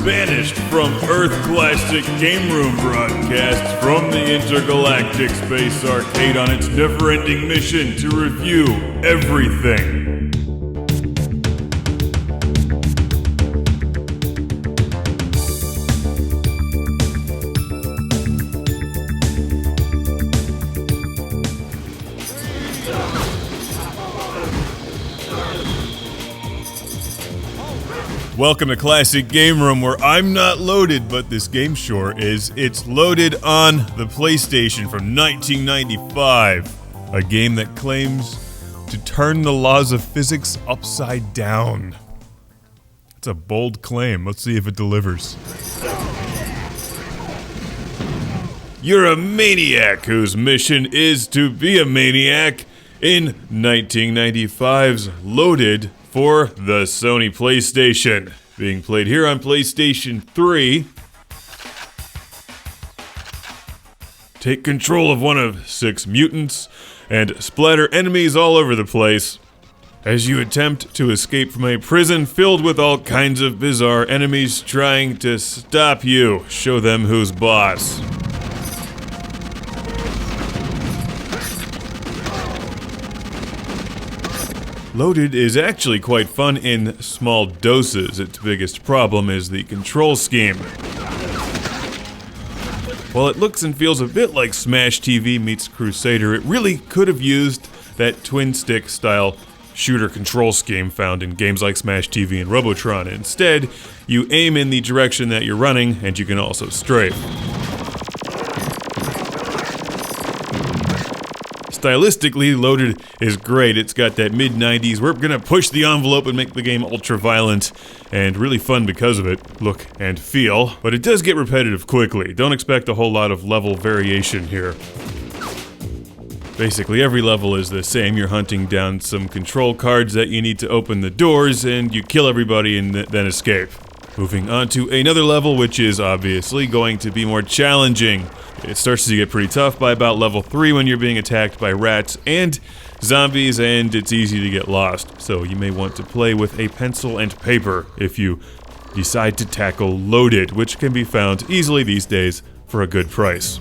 Banished from Earth Classic Game Room broadcasts from the Intergalactic Space Arcade on its never-ending mission to review everything. Welcome to Classic Game Room, where I'm not loaded, but this game sure is. It's loaded on the PlayStation from 1995. A game that claims to turn the laws of physics upside down. It's a bold claim. Let's see if it delivers. You're a maniac whose mission is to be a maniac in 1995's Loaded for the Sony PlayStation. Being played here on PlayStation 3. Take control of one of 6 mutants and splatter enemies all over the place as you attempt to escape from a prison filled with all kinds of bizarre enemies trying to stop you. Show them who's boss. Loaded is actually quite fun in small doses. Its biggest problem is the control scheme. While it looks and feels a bit like Smash TV meets Crusader, it really could have used that twin-stick style shooter control scheme found in games like Smash TV and Robotron. Instead, you aim in the direction that you're running, and you can also strafe. Stylistically, Loaded is great. It's got that mid-90s, we're gonna push the envelope and make the game ultra-violent, and really fun because of it, look and feel. But it does get repetitive quickly. Don't expect a whole lot of level variation here. Basically, every level is the same. You're hunting down some control cards that you need to open the doors, and you kill everybody and then escape. Moving on to another level, which is obviously going to be more challenging. It starts to get pretty tough by about level 3 when you're being attacked by rats and zombies, and it's easy to get lost. So you may want to play with a pencil and paper if you decide to tackle Loaded, which can be found easily these days for a good price.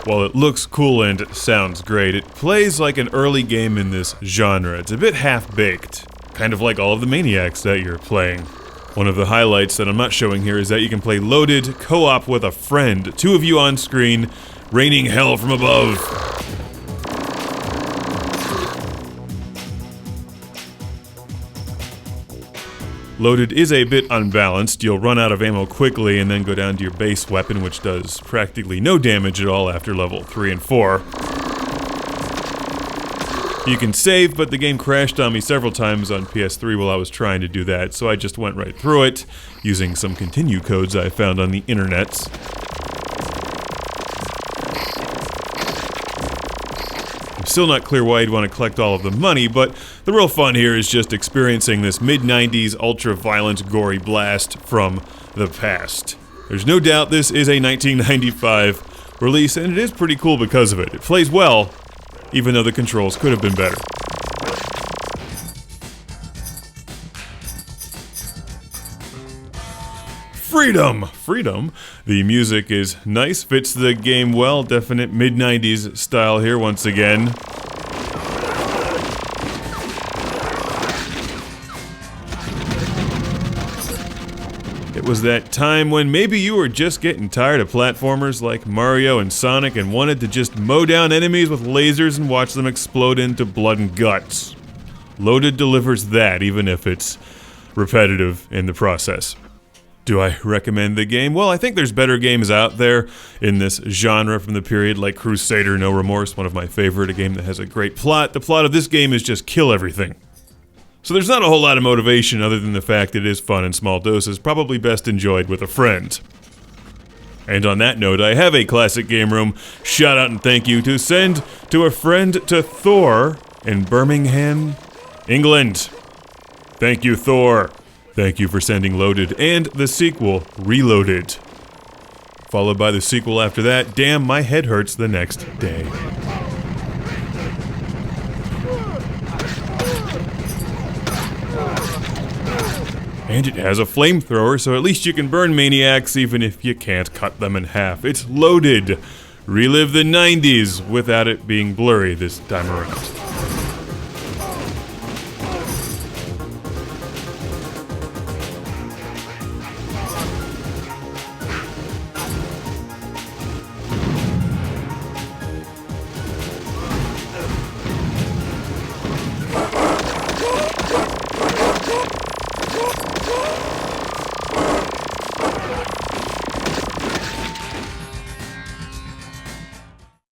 While it looks cool and sounds great, it plays like an early game in this genre. It's a bit half-baked, kind of like all of the maniacs that you're playing. One of the highlights that I'm not showing here is that you can play Loaded co-op with a friend. 2 of you on screen, raining hell from above. Loaded is a bit unbalanced. You'll run out of ammo quickly and then go down to your base weapon, which does practically no damage at all after level 3 and 4. You can save, but the game crashed on me several times on PS3 while I was trying to do that, so I just went right through it, using some continue codes I found on the internets. I'm still not clear why you'd want to collect all of the money, but the real fun here is just experiencing this mid-90s ultra-violent gory blast from the past. There's no doubt this is a 1995 release, and it is pretty cool because of it. It plays well, even though the controls could have been better. Freedom! Freedom. The music is nice, fits the game well, definite mid-90s style here once again. It was that time when maybe you were just getting tired of platformers like Mario and Sonic and wanted to just mow down enemies with lasers and watch them explode into blood and guts. Loaded delivers that, even if it's repetitive in the process. Do I recommend the game? Well, I think there's better games out there in this genre from the period, like Crusader, No Remorse, one of my favorite, a game that has a great plot. The plot of this game is just kill everything. So there's not a whole lot of motivation other than the fact it is fun in small doses, probably best enjoyed with a friend. And on that note, I have a Classic Game Room shout out and thank you to send to a friend to Thor in Birmingham, England. Thank you, Thor. Thank you for sending Loaded and the sequel, Reloaded. Followed by the sequel after that, Damn, My Head Hurts the Next Day. And it has a flamethrower, so at least you can burn maniacs even if you can't cut them in half. It's loaded. Relive the 90s without it being blurry this time around.